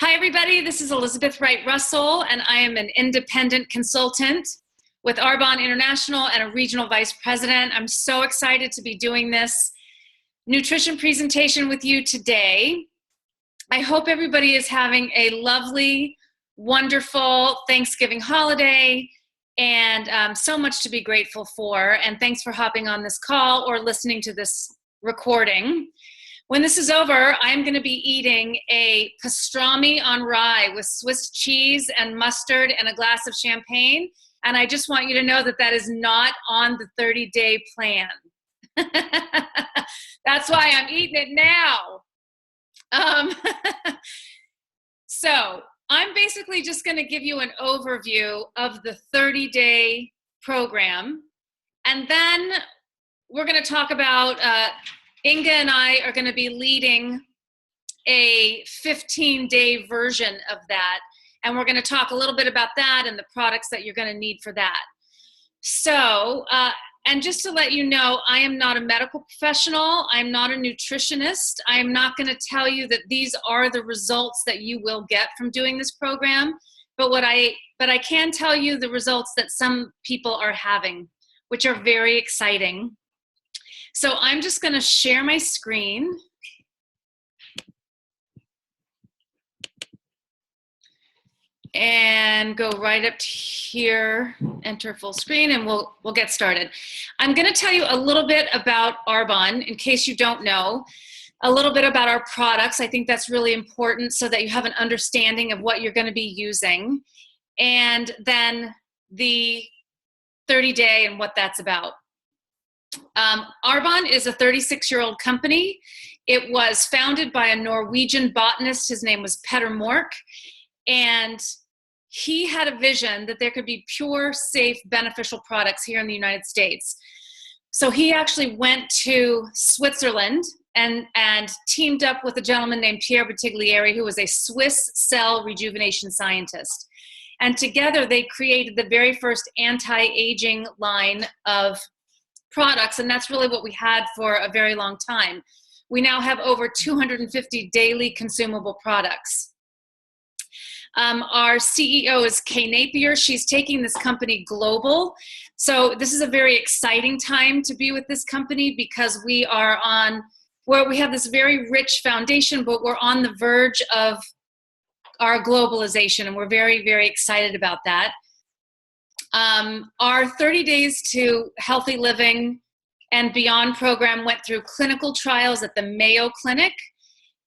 Hi, everybody. This is Elizabeth Wright Russell, and I am an independent consultant with Arbonne International and a regional vice president. I'm so excited to be doing this nutrition presentation with you today. I hope everybody is having a lovely, wonderful Thanksgiving holiday and so much to be grateful for. And thanks for hopping on this call or listening to this recording. When this is over, I'm going to be eating a pastrami on rye with Swiss cheese and mustard and a glass of champagne. And I just want you to know that that is not on the 30-day plan. That's why I'm eating it now. So I'm basically just going to give you an overview of the 30-day program. And then we're going to talk about Inga and I are going to be leading a 15-day version of that, and we're going to talk a little bit about that and the products that you're going to need for that. So, and just to let you know, I am not a medical professional. I'm not a nutritionist. I'm not going to tell you that these are the results that you will get from doing this program, but I can tell you the results that some people are having, which are very exciting. So I'm just going to share my screen. And go right up to here, enter full screen, and we'll get started. I'm going to tell you a little bit about Arbonne, in case you don't know, a little bit about our products. I think that's really important so that you have an understanding of what you're going to be using, and then the 30-day and what that's about. Arbonne is a 36-year-old company. It was founded by a Norwegian botanist. His name was Petter Mork, and he had a vision that there could be pure, safe, beneficial products here in the United States. So he actually went to Switzerland and teamed up with a gentleman named Pierre Bottiglieri, who was a Swiss cell rejuvenation scientist. And together they created the very first anti-aging line of products, and that's really what we had for a very long time. We now have over 250 daily consumable products. Our CEO is Kay Napier. She's taking this company global. So this is a very exciting time to be with this company because we have this very rich foundation, but we're on the verge of our globalization, and we're very, very excited about that. Our 30 Days to Healthy Living and Beyond program went through clinical trials at the Mayo Clinic,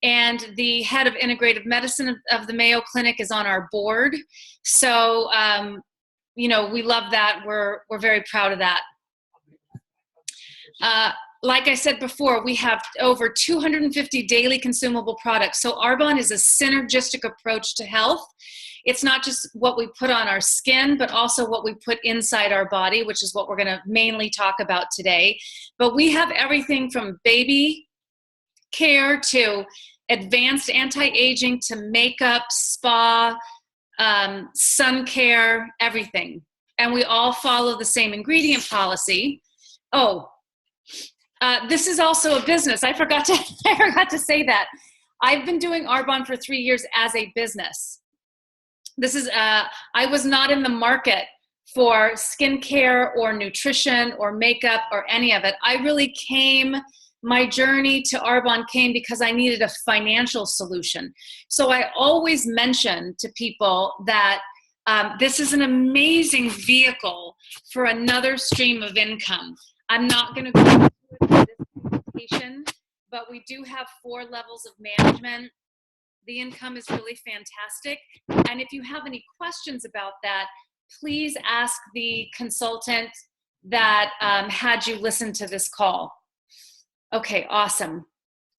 and the head of integrative medicine of the Mayo Clinic is on our board. So, we love that. We're very proud of that. Like I said before, we have over 250 daily consumable products. So Arbonne is a synergistic approach to health. It's not just what we put on our skin, but also what we put inside our body, which is what we're going to mainly talk about today. But we have everything from baby care to advanced anti-aging to makeup, spa, sun care, everything. And we all follow the same ingredient policy. This is also a business. I forgot to say that. I've been doing Arbonne for 3 years as a business. I was not in the market for skincare or nutrition or makeup or any of it. My journey to Arbonne came because I needed a financial solution. So I always mention to people that this is an amazing vehicle for another stream of income. I'm not going to go into it in this presentation, but we do have 4 levels of management. The income is really fantastic. And if you have any questions about that, please ask the consultant that had you listen to this call. Okay, awesome.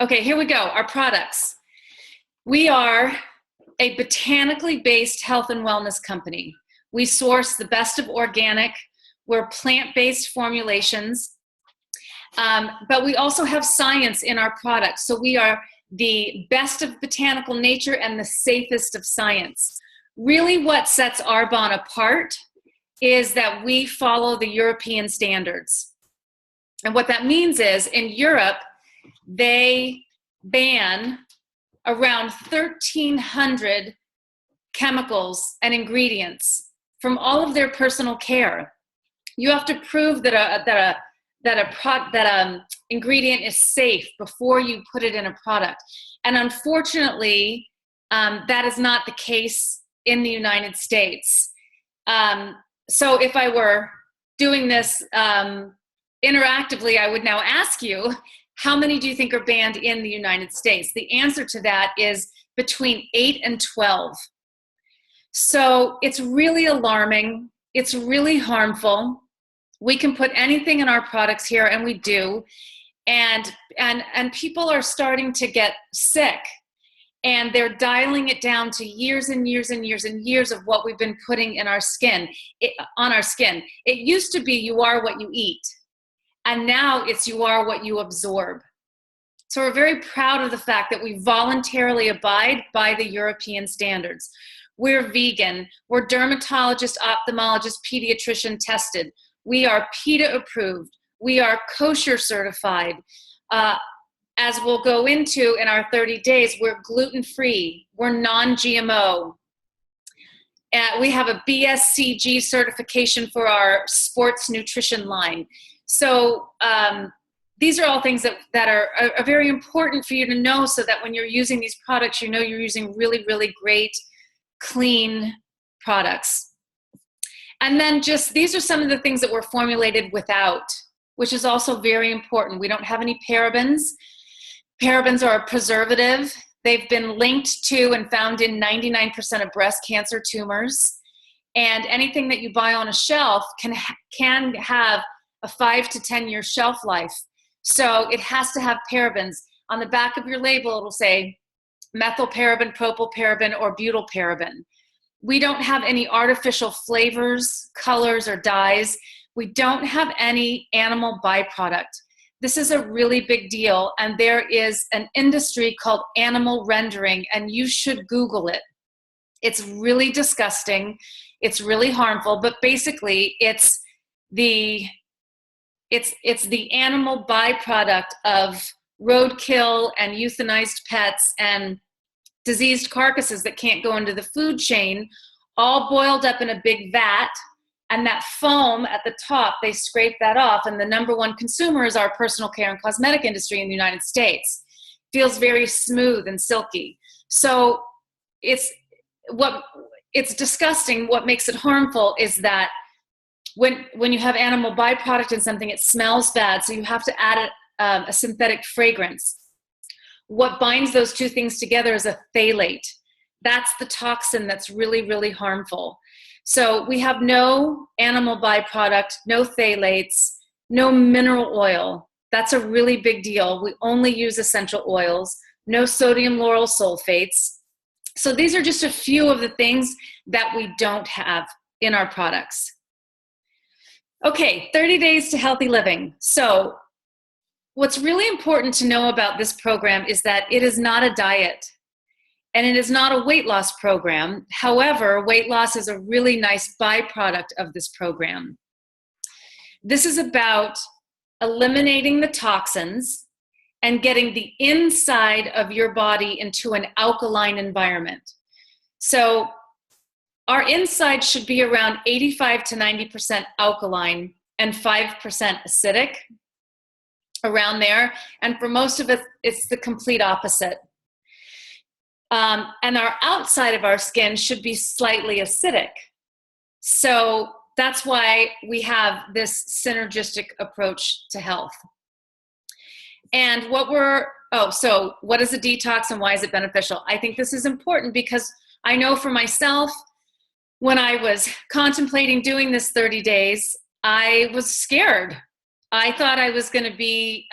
Okay, here we go, our products. We are a botanically based health and wellness company. We source the best of organic. We're plant-based formulations, but we also have science in our products. So we are the best of botanical nature and the safest of science. Really what sets Arbonne apart is that we follow the European standards. And what that means is in Europe, they ban around 1,300 chemicals and ingredients from all of their personal care. You have to prove that a ingredient is safe before you put it in a product. And unfortunately, that is not the case in the United States. So if I were doing this interactively, I would now ask you, how many do you think are banned in the United States? The answer to that is between 8 and 12. So it's really alarming. It's really harmful. We can put anything in our products here, and we do. And people are starting to get sick, and they're dialing it down to years and years and years and years of what we've been putting in our skin, on our skin. It used to be you are what you eat, and now it's you are what you absorb. So we're very proud of the fact that we voluntarily abide by the European standards. We're vegan, we're dermatologist, ophthalmologist, pediatrician tested. We are PETA approved. We are kosher certified. As we'll go into in our 30 days, we're gluten-free, we're non-GMO. We have a BSCG certification for our sports nutrition line. So these are all things that are very important for you to know, so that when you're using these products, you know you're using really, really great, clean products. And then just, these are some of the things that were formulated without, which is also very important. We don't have any parabens. Parabens are a preservative. They've been linked to and found in 99% of breast cancer tumors. And anything that you buy on a shelf can have a 5 to 10 year shelf life. So it has to have parabens. On the back of your label, it'll say methylparaben, propylparaben, or butylparaben. We don't have any artificial flavors, colors, or dyes. We don't have any animal byproduct. This is a really big deal, and there is an industry called animal rendering, and you should Google it. It's really disgusting. It's really harmful, but basically it's the animal byproduct of roadkill and euthanized pets and diseased carcasses that can't go into the food chain, all boiled up in a big vat, and that foam at the top, they scrape that off, and the number one consumer is our personal care and cosmetic industry in the United States. Feels very smooth and silky. So it's disgusting. What makes it harmful is that when you have animal byproduct in something, it smells bad, so you have to add a synthetic fragrance. What binds those two things together is a phthalate. That's the toxin that's really, really harmful. So we have no animal byproduct, no phthalates, no mineral oil. That's a really big deal. We only use essential oils, no sodium lauryl sulfates. So these are just a few of the things that we don't have in our products. Okay, 30 days to healthy living. So what's really important to know about this program is that it is not a diet, and it is not a weight loss program. However, weight loss is a really nice byproduct of this program. This is about eliminating the toxins and getting the inside of your body into an alkaline environment. So our inside should be around 85 to 90% alkaline and 5% acidic, around there. And for most of us, it's the complete opposite. And our outside of our skin should be slightly acidic. So that's why we have this synergistic approach to health. And so what is a detox and why is it beneficial? I think this is important because I know for myself, when I was contemplating doing this 30 days, I was scared. I thought I was going to be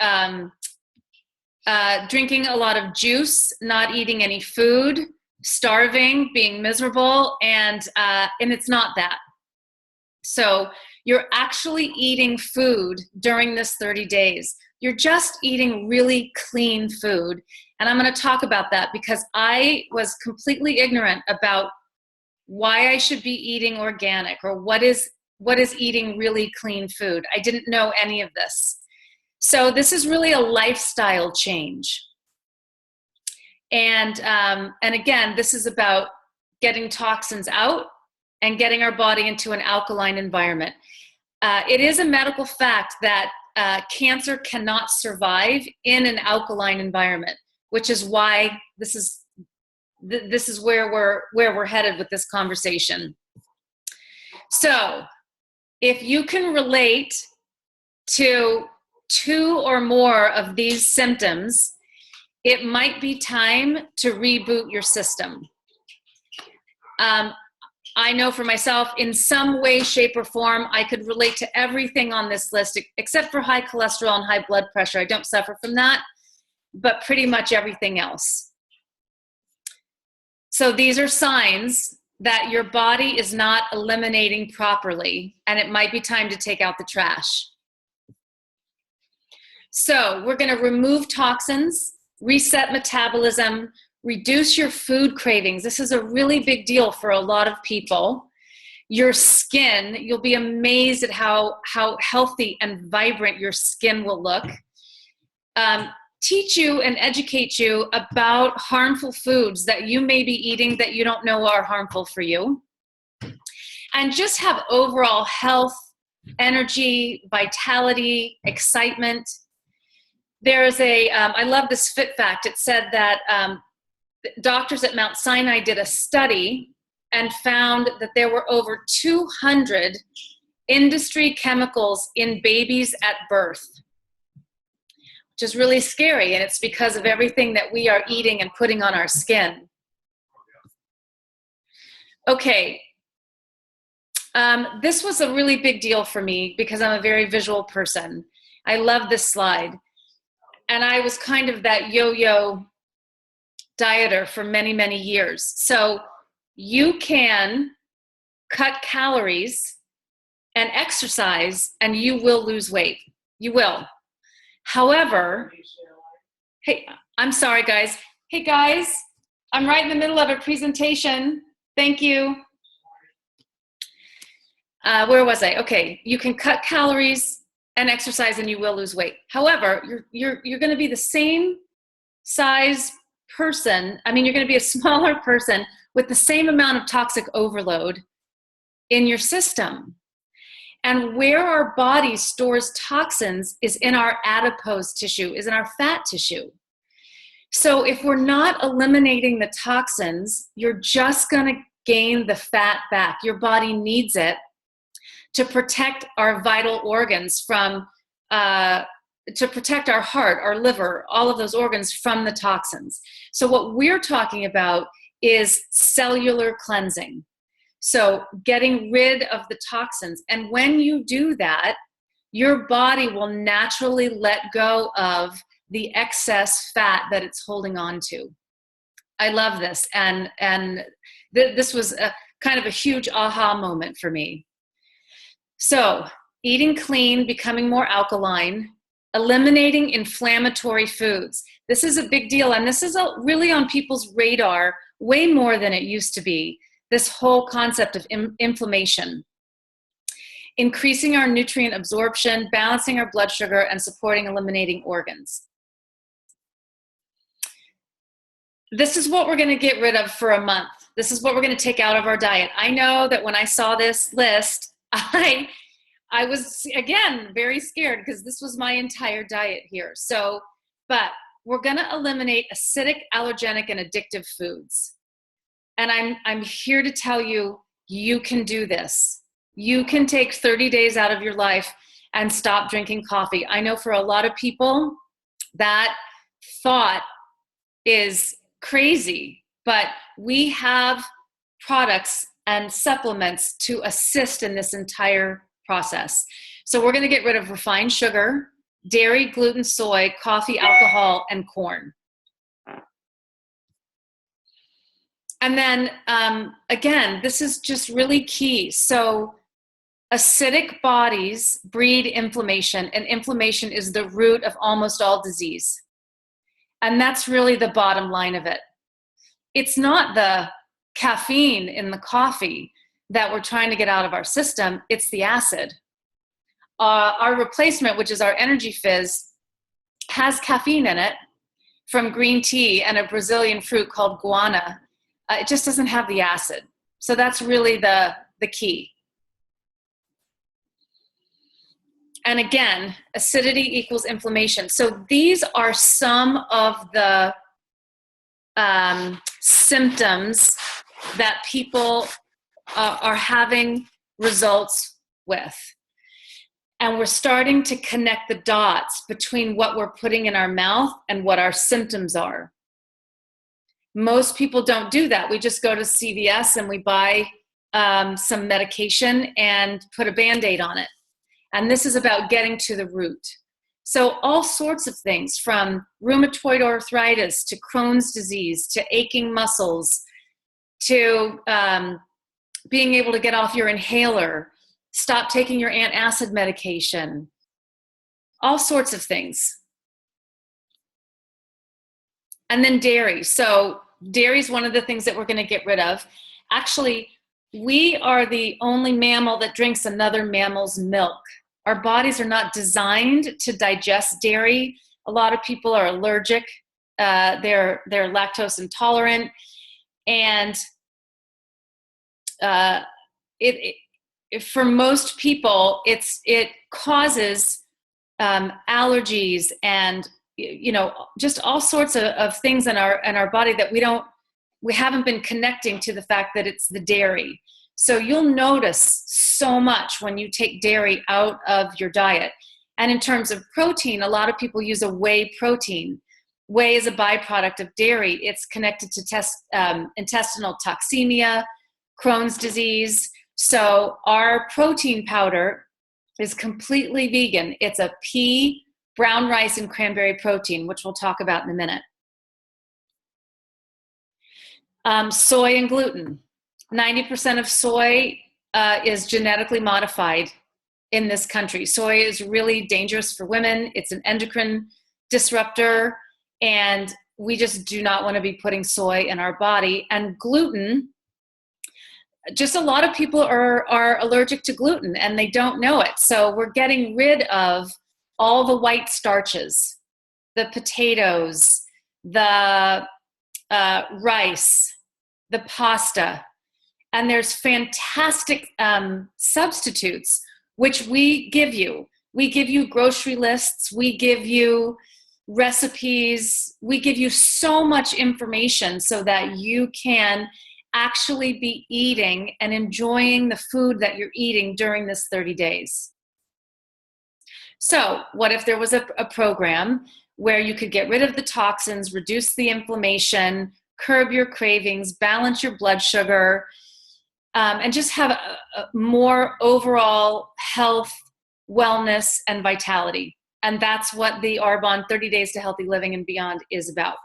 drinking a lot of juice, not eating any food, starving, being miserable, and it's not that. So you're actually eating food during this 30 days. You're just eating really clean food. And I'm going to talk about that because I was completely ignorant about why I should be eating organic or what is eating really clean food. I didn't know any of this. So this is really a lifestyle change. And again, this is about getting toxins out and getting our body into an alkaline environment. It is a medical fact that cancer cannot survive in an alkaline environment, which is why this is where we're headed with this conversation. So, if you can relate to 2 or more of these symptoms, it might be time to reboot your system. I know for myself, in some way, shape, or form, I could relate to everything on this list, except for high cholesterol and high blood pressure. I don't suffer from that, but pretty much everything else. So these are signs that your body is not eliminating properly, and it might be time to take out the trash. So we're going to remove toxins, reset metabolism, reduce your food cravings. This is a really big deal for a lot of people. Your skin, you'll be amazed at how healthy and vibrant your skin will look. Teach you and educate you about harmful foods that you may be eating that you don't know are harmful for you. And just have overall health, energy, vitality, excitement. There's I love this Fit Fact. It said that doctors at Mount Sinai did a study and found that there were over 200 industry chemicals in babies at birth, which is really scary, and it's because of everything that we are eating and putting on our skin. Okay, this was a really big deal for me because I'm a very visual person. I love this slide, and I was kind of that yo-yo dieter for many, many years. So you can cut calories and exercise, and you will lose weight. You will. However, hey, I'm sorry, guys. Hey, guys, I'm right in the middle of a presentation. Thank you. Where was I? Okay, you can cut calories and exercise, and you will lose weight. However, you're going to be the same size person. I mean, you're going to be a smaller person with the same amount of toxic overload in your system. And where our body stores toxins is in our adipose tissue, is in our fat tissue. So if we're not eliminating the toxins, you're just going to gain the fat back. Your body needs it to protect our vital organs from, to protect our heart, our liver, all of those organs from the toxins. So what we're talking about is cellular cleansing. So getting rid of the toxins. And when you do that, your body will naturally let go of the excess fat that it's holding on to. I love this. And this was a kind of a huge aha moment for me. So eating clean, becoming more alkaline, eliminating inflammatory foods. This is a big deal, and this is really on people's radar way more than it used to be, this whole concept of inflammation. Increasing our nutrient absorption, balancing our blood sugar, and supporting eliminating organs. This is what we're going to get rid of for a month. This is what we're going to take out of our diet. I know that when I saw this list, I was, again, very scared because this was my entire diet here. So, but we're going to eliminate acidic, allergenic, and addictive foods. And I'm here to tell you, you can do this. You can take 30 days out of your life and stop drinking coffee. I know for a lot of people that thought is crazy, but we have products and supplements to assist in this entire process. So we're going to get rid of refined sugar, dairy, gluten, soy, coffee, alcohol, and corn. And then, again, this is just really key. So acidic bodies breed inflammation, and inflammation is the root of almost all disease. And that's really the bottom line of it. It's not the caffeine in the coffee that we're trying to get out of our system, it's the acid. Our replacement, which is our energy fizz, has caffeine in it from green tea and a Brazilian fruit called guana, it just doesn't have the acid. So that's really the key. And again, acidity equals inflammation. So these are some of the symptoms that people are having results with. And we're starting to connect the dots between what we're putting in our mouth and what our symptoms are. Most people don't do that. We just go to CVS and we buy some medication and put a Band-Aid on it. And this is about getting to the root. So all sorts of things, from rheumatoid arthritis to Crohn's disease to aching muscles to being able to get off your inhaler, stop taking your antacid medication, all sorts of things. And then dairy. So dairy is one of the things that we're going to get rid of. Actually, we are the only mammal that drinks another mammal's milk. Our bodies are not designed to digest dairy. A lot of people are allergic. They're lactose intolerant. And for most people, it causes allergies and just all sorts of things in our body that we haven't been connecting to the fact that it's the dairy. So you'll notice so much when you take dairy out of your diet. And in terms of protein, a lot of people use a whey protein. Whey is a byproduct of dairy. It's connected to intestinal toxemia, Crohn's disease. So our protein powder is completely vegan. It's a pea, brown rice, and cranberry protein, which we'll talk about in a minute. Soy and gluten. 90% of soy is genetically modified in this country. Soy is really dangerous for women. It's an endocrine disruptor, and we just do not want to be putting soy in our body. And gluten, just a lot of people are allergic to gluten and they don't know it. So we're getting rid of all the white starches, the potatoes, the rice, the pasta. And there's fantastic substitutes, which we give you. We give you grocery lists. We give you recipes. We give you so much information so that you can actually be eating and enjoying the food that you're eating during this 30 days. So what if there was a program where you could get rid of the toxins, reduce the inflammation, curb your cravings, balance your blood sugar, and just have a more overall health, wellness, and vitality. And that's what the Arbonne 30 Days to Healthy Living and Beyond is about.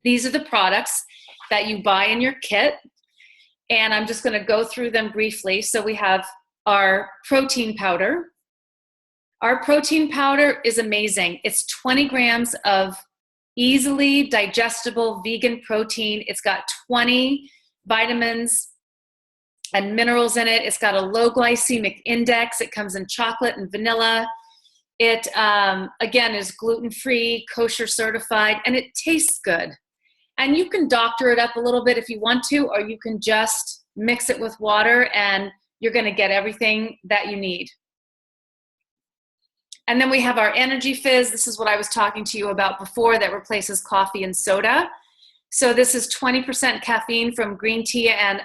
These are the products that you buy in your kit, and I'm just going to go through them briefly. So we have our protein powder. Our protein powder is amazing. It's 20 grams of easily digestible vegan protein. It's got 20 vitamins and minerals in it. It's got a low glycemic index. It comes in chocolate and vanilla. It, again, is gluten-free, kosher certified, and it tastes good. And you can doctor it up a little bit if you want to, or you can just mix it with water and you're going to get everything that you need. And then we have our Energy Fizz. This is what I was talking to you about before, that replaces coffee and soda. So this is 20% caffeine from green tea and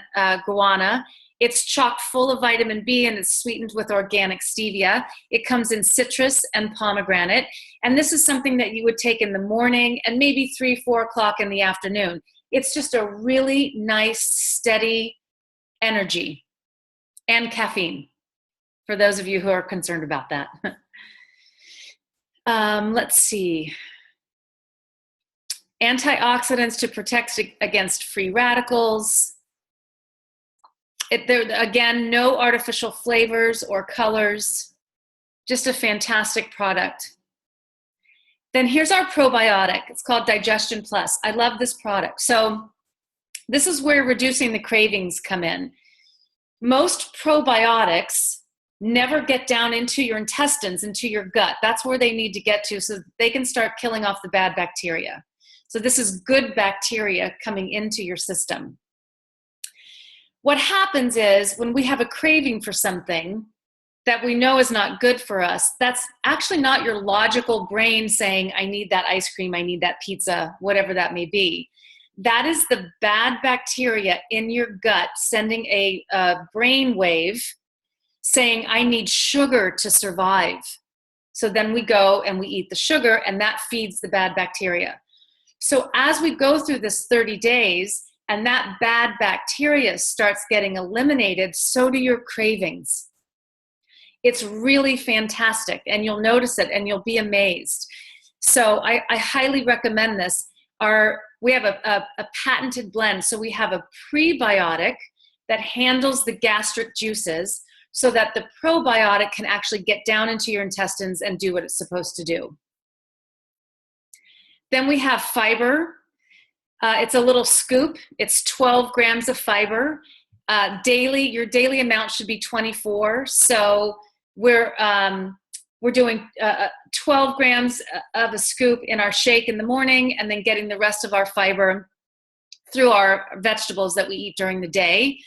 guarana. It's chock full of vitamin B and it's sweetened with organic stevia. It comes in citrus and pomegranate. And this is something that you would take in the morning and maybe 3, 4 o'clock in the afternoon. It's just a really nice, steady energy and caffeine, for those of you who are concerned about that. Let's see. Antioxidants to protect against free radicals. There, again, no artificial flavors or colors, just a fantastic product. Then here's our probiotic. It's called Digestion Plus. I love this product. So this is where reducing the cravings come in. Most probiotics never get down into your intestines, into your gut. That's where they need to get to so that they can start killing off the bad bacteria. So this is good bacteria coming into your system. What happens is when we have a craving for something that we know is not good for us, that's actually not your logical brain saying, I need that ice cream, I need that pizza, whatever that may be. That is the bad bacteria in your gut sending a brain wave saying, I need sugar to survive. So then we go and we eat the sugar, and that feeds the bad bacteria. So as we go through this 30 days and that bad bacteria starts getting eliminated, so do your cravings. It's really fantastic, and you'll notice it and you'll be amazed. So I highly recommend this. We have a patented blend. So we have a prebiotic that handles the gastric juices so that the probiotic can actually get down into your intestines and do what it's supposed to do. Then we have fiber. It's a little scoop. It's 12 grams of fiber. Your daily amount should be 24. So we're doing 12 grams of a scoop in our shake in the morning, and then getting the rest of our fiber through our vegetables that we eat during the day.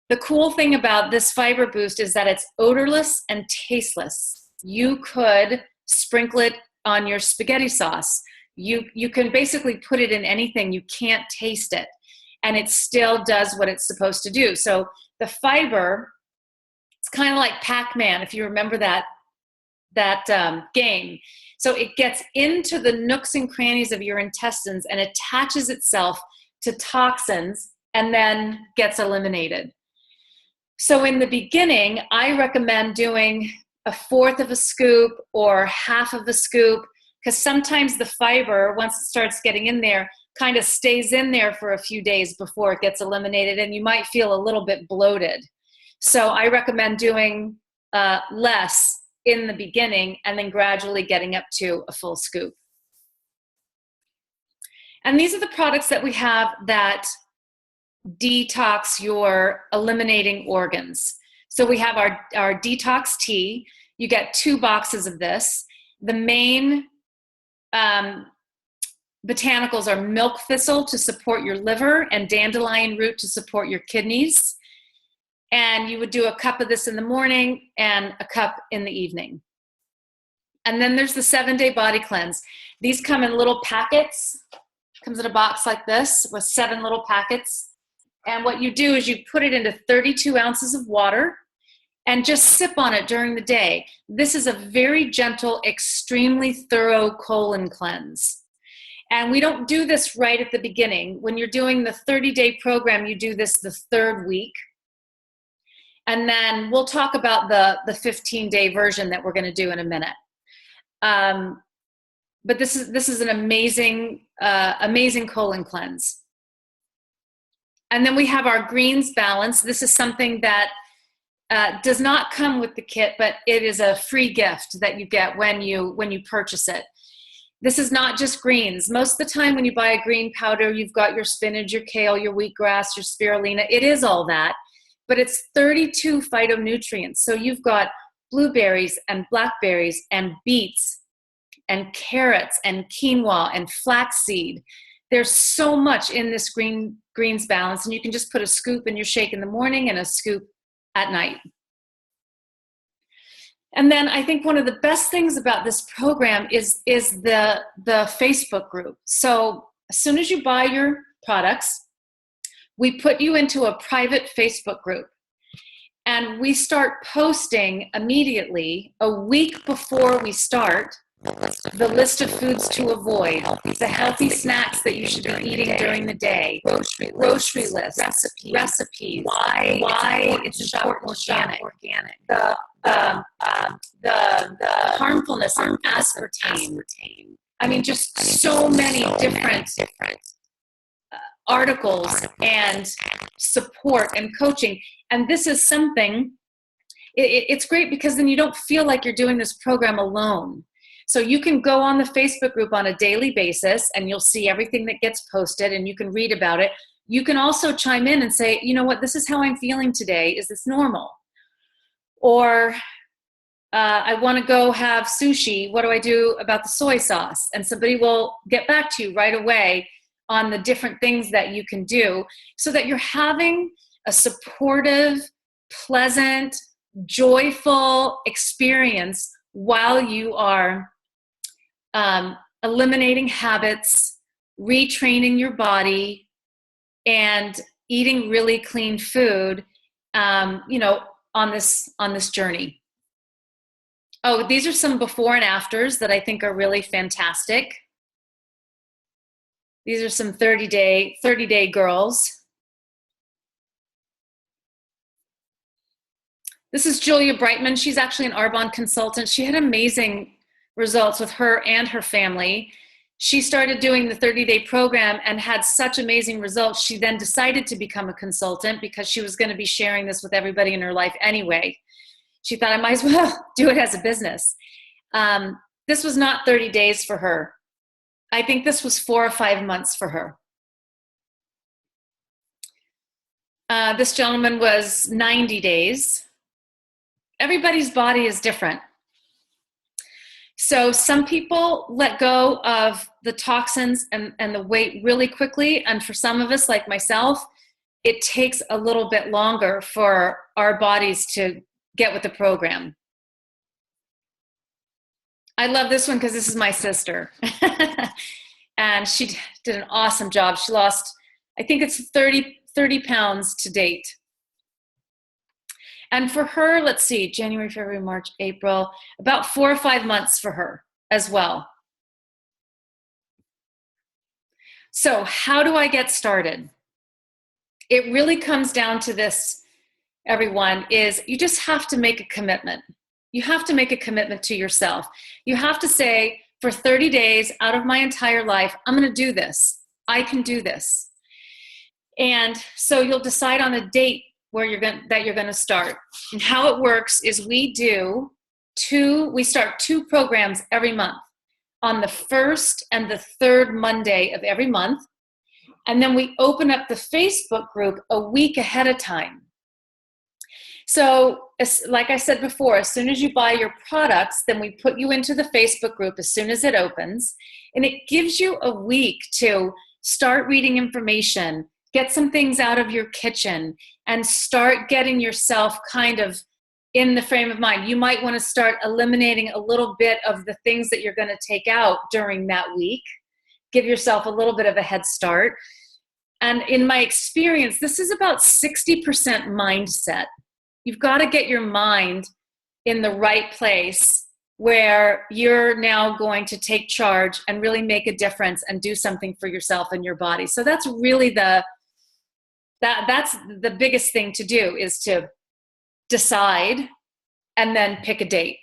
The cool thing about this fiber boost is that it's odorless and tasteless. You could sprinkle it on your spaghetti sauce. You can basically put it in anything. You can't taste it, and it still does what it's supposed to do. So the fiber, it's kind of like Pac-Man, if you remember that game. So it gets into the nooks and crannies of your intestines and attaches itself to toxins and then gets eliminated. So in the beginning, I recommend doing a fourth of a scoop or half of a scoop, because sometimes the fiber, once it starts getting in there, kind of stays in there for a few days before it gets eliminated, and you might feel a little bit bloated. So I recommend doing less in the beginning and then gradually getting up to a full scoop. And these are the products that we have that detox your eliminating organs. So we have our detox tea. You get 2 boxes of this. The main botanicals are milk thistle to support your liver and dandelion root to support your kidneys. And you would do a cup of this in the morning and a cup in the evening. And then there's the 7-day body cleanse. These come in little packets. Comes in a box like this with 7 little packets. And what you do is you put it into 32 ounces of water and just sip on it during the day. This is a very gentle, extremely thorough colon cleanse. And we don't do this right at the beginning. When you're doing the 30-day program, you do this the 3rd week. And then we'll talk about the 15-day version that we're going to do in a minute. But this is an amazing colon cleanse. And then we have our greens balance. This is something that does not come with the kit, but it is a free gift that you get when you purchase it. This is not just greens. Most of the time when you buy a green powder, you've got your spinach, your kale, your wheatgrass, your spirulina. It is all that, but it's 32 phytonutrients. So you've got blueberries and blackberries and beets and carrots and quinoa and flaxseed. There's so much in this greens balance, and you can just put a scoop in your shake in the morning and a scoop at night. And then I think one of the best things about this program is the Facebook group. So as soon as you buy your products, we put you into a private Facebook group. And we start posting immediately a week before we start the list of foods to avoid, the healthy snacks that you should be eating during the day, grocery list, recipes, why it's important to shop organic, the harmfulness of aspartame. I mean, just so many different articles and support and coaching. And this is something, it's great because then you don't feel like you're doing this program alone. So you can go on the Facebook group on a daily basis and you'll see everything that gets posted and you can read about it. You can also chime in and say, you know what, this is how I'm feeling today. Is this normal? Or I want to go have sushi. What do I do about the soy sauce? And somebody will get back to you right away on the different things that you can do so that you're having a supportive, pleasant, joyful experience while you are eliminating habits, retraining your body, and eating really clean food, on this journey. Oh, these are some before and afters that I think are really fantastic. These are some 30-day girls. This is Julia Brightman. She's actually an Arbonne consultant. She had amazing results with her and her family. She started doing the 30-day program and had such amazing results. She then decided to become a consultant because she was going to be sharing this with everybody in her life anyway. She thought, I might as well do it as a business. This was not 30 days for her. I think this was 4 or 5 months for her. This gentleman was 90 days. Everybody's body is different. So some people let go of the toxins and the weight really quickly. And for some of us, like myself, it takes a little bit longer for our bodies to get with the program. I love this one because this is my sister. And she did an awesome job. She lost, I think it's 30 pounds to date. And for her, let's see, January, February, March, April, about 4 or 5 months for her as well. So how do I get started? It really comes down to this, everyone, is you just have to make a commitment. You have to make a commitment to yourself. You have to say, for 30 days out of my entire life, I'm going to do this. I can do this. And so you'll decide on a date where you're going to start. And how it works is we start 2 programs every month on the first and the third Monday of every month. And then we open up the Facebook group a week ahead of time. So like I said before, as soon as you buy your products, then we put you into the Facebook group as soon as it opens. And it gives you a week to start reading information, get some things out of your kitchen, and start getting yourself kind of in the frame of mind. You might want to start eliminating a little bit of the things that you're going to take out during that week. Give yourself a little bit of a head start. And in my experience, this is about 60% mindset. You've got to get your mind in the right place where you're now going to take charge and really make a difference and do something for yourself and your body. So that's really that's the biggest thing to do, is to decide and then pick a date.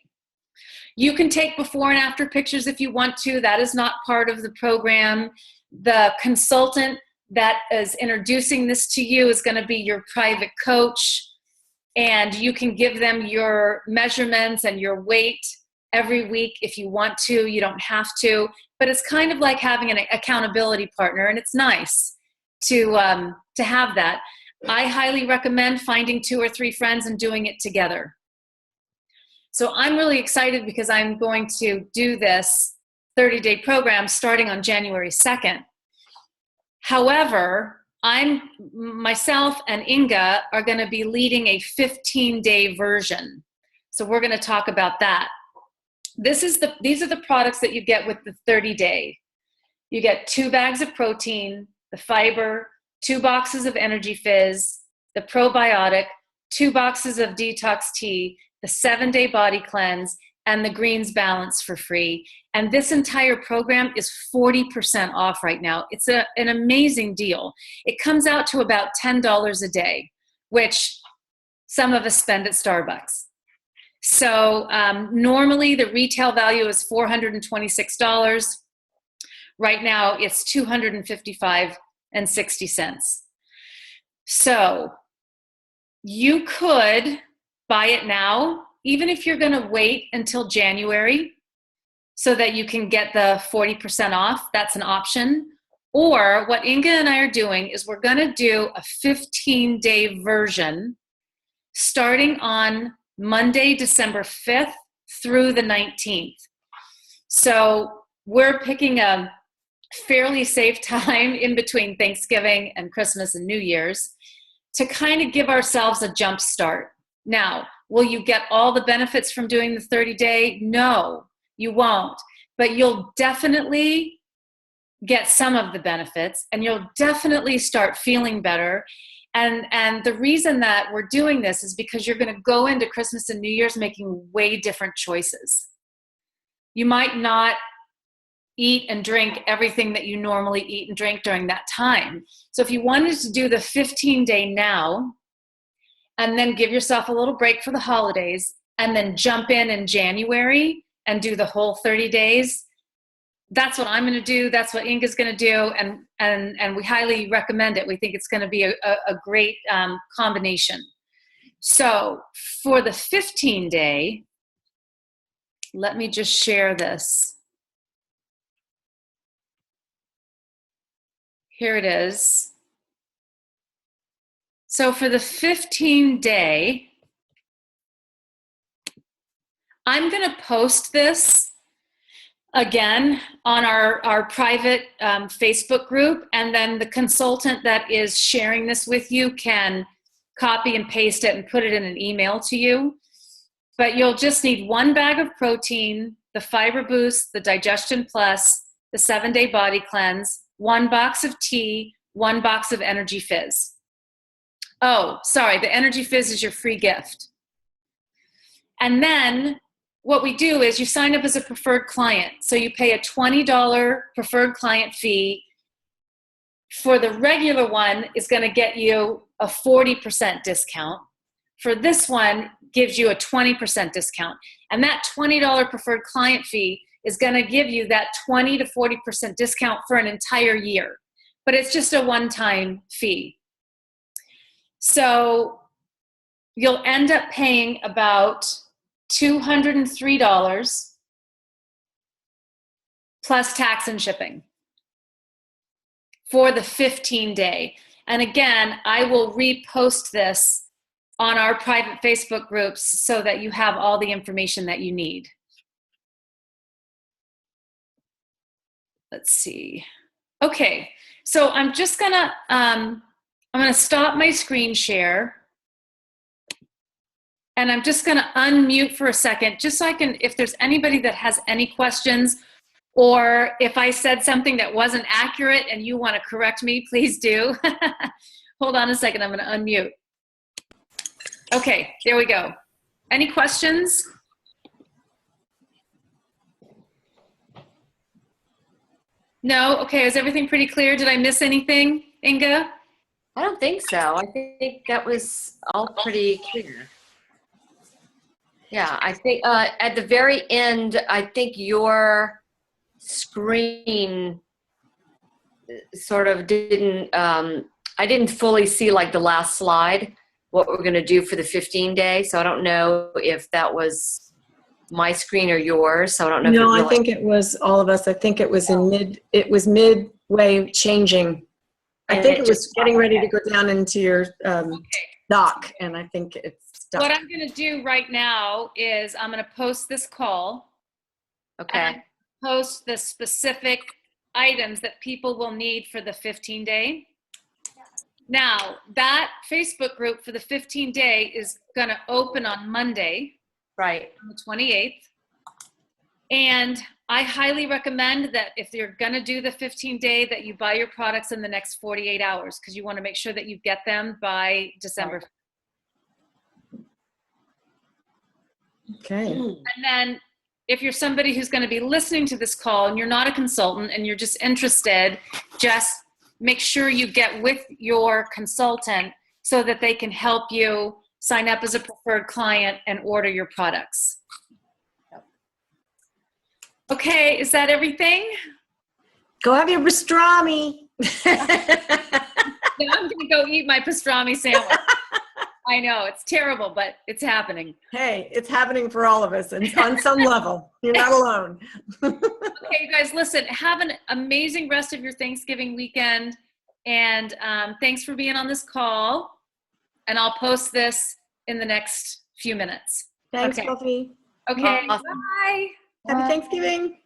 You can take before and after pictures if you want to. That is not part of the program. The consultant that is introducing this to you is going to be your private coach, and you can give them your measurements and your weight every week if you want to. You don't have to, but it's kind of like having an accountability partner, and it's nice to have that. I highly recommend finding 2 or 3 friends and doing it together. So I'm really excited because I'm going to do this 30-day program starting on January 2nd. However, myself and Inga are going to be leading a 15-day version. So we're going to talk about that. These are the products that you get with the 30-day. You get 2 bags of protein, the fiber, 2 boxes of Energy Fizz, the probiotic, 2 boxes of detox tea, the 7-day body cleanse, and the greens balance for free. And this entire program is 40% off right now. It's an amazing deal. It comes out to about $10 a day, which some of us spend at Starbucks. So normally the retail value is $426. Right now it's $255.60. So you could buy it now, even if you're going to wait until January so that you can get the 40% off. That's an option. Or what Inga and I are doing is we're going to do a 15-day version starting on Monday, December 5th through the 19th. So we're picking a fairly safe time in between Thanksgiving and Christmas and New Year's to kind of give ourselves a jump start. Now, will you get all the benefits from doing the 30-day? No, you won't. But you'll definitely get some of the benefits, and you'll definitely start feeling better. And the reason that we're doing this is because you're going to go into Christmas and New Year's making way different choices. You might not eat and drink everything that you normally eat and drink during that time. So if you wanted to do the 15-day now, and then give yourself a little break for the holidays, and then jump in January and do the whole 30 days, that's what I'm going to do. That's what Inga's going to do. And we highly recommend it. We think it's going to be a great combination. So for the 15-day, let me just share this. Here it is. So for the 15-day, I'm going to post this again on our private Facebook group, and then the consultant that is sharing this with you can copy and paste it and put it in an email to you. But you'll just need 1 bag of protein, the Fiber Boost, the Digestion Plus, the 7-day body cleanse, 1 box of tea, 1 box of Energy Fizz. Oh, sorry, the Energy Fizz is your free gift. And then what we do is you sign up as a preferred client. So you pay a $20 preferred client fee. For the regular one, is going to get you a 40% discount. For this one, gives you a 20% discount. And that $20 preferred client fee is going to give you that 20 to 40% discount for an entire year. But it's just a one-time fee. So you'll end up paying about $203 plus tax and shipping for the 15-day. And again, I will repost this on our private Facebook groups so that you have all the information that you need. Let's see. Okay, so I'm just gonna stop my screen share. And I'm just going to unmute for a second, just so I can, if there's anybody that has any questions, or if I said something that wasn't accurate and you want to correct me, please do. Hold on a second, I'm going to unmute. Okay, there we go. Any questions? No? Okay, is everything pretty clear? Did I miss anything, Inga? I don't think so. I think that was all pretty clear. Yeah, I think at the very end, I think your screen sort of didn't, I didn't fully see like the last slide, what we're going to do for the 15-day. So I don't know if that was my screen or yours. So I don't know. No, I think it was all of us. I think it was midway changing. I think it was getting ready to go down into your dock, and I think it's stuck. What I'm going to do right now is I'm going to post this call. Okay. And post the specific items that people will need for the 15-day. Now, that Facebook group for the 15-day is going to open on Monday, right, on the 28th. And I highly recommend that if you're going to do the 15-day, that you buy your products in the next 48 hours, because you want to make sure that you get them by December. Okay. And then if you're somebody who's going to be listening to this call and you're not a consultant and you're just interested, just make sure you get with your consultant so that they can help you sign up as a preferred client and order your products. Okay, is that everything? Go have your pastrami. Now I'm going to go eat my pastrami sandwich. I know, it's terrible, but it's happening. Hey, it's happening for all of us, and on some level. You're not alone. Okay, you guys, listen, have an amazing rest of your Thanksgiving weekend, and thanks for being on this call, and I'll post this in the next few minutes. Thanks, Okay. Buffy. Okay. Awesome. Bye. Happy Thanksgiving.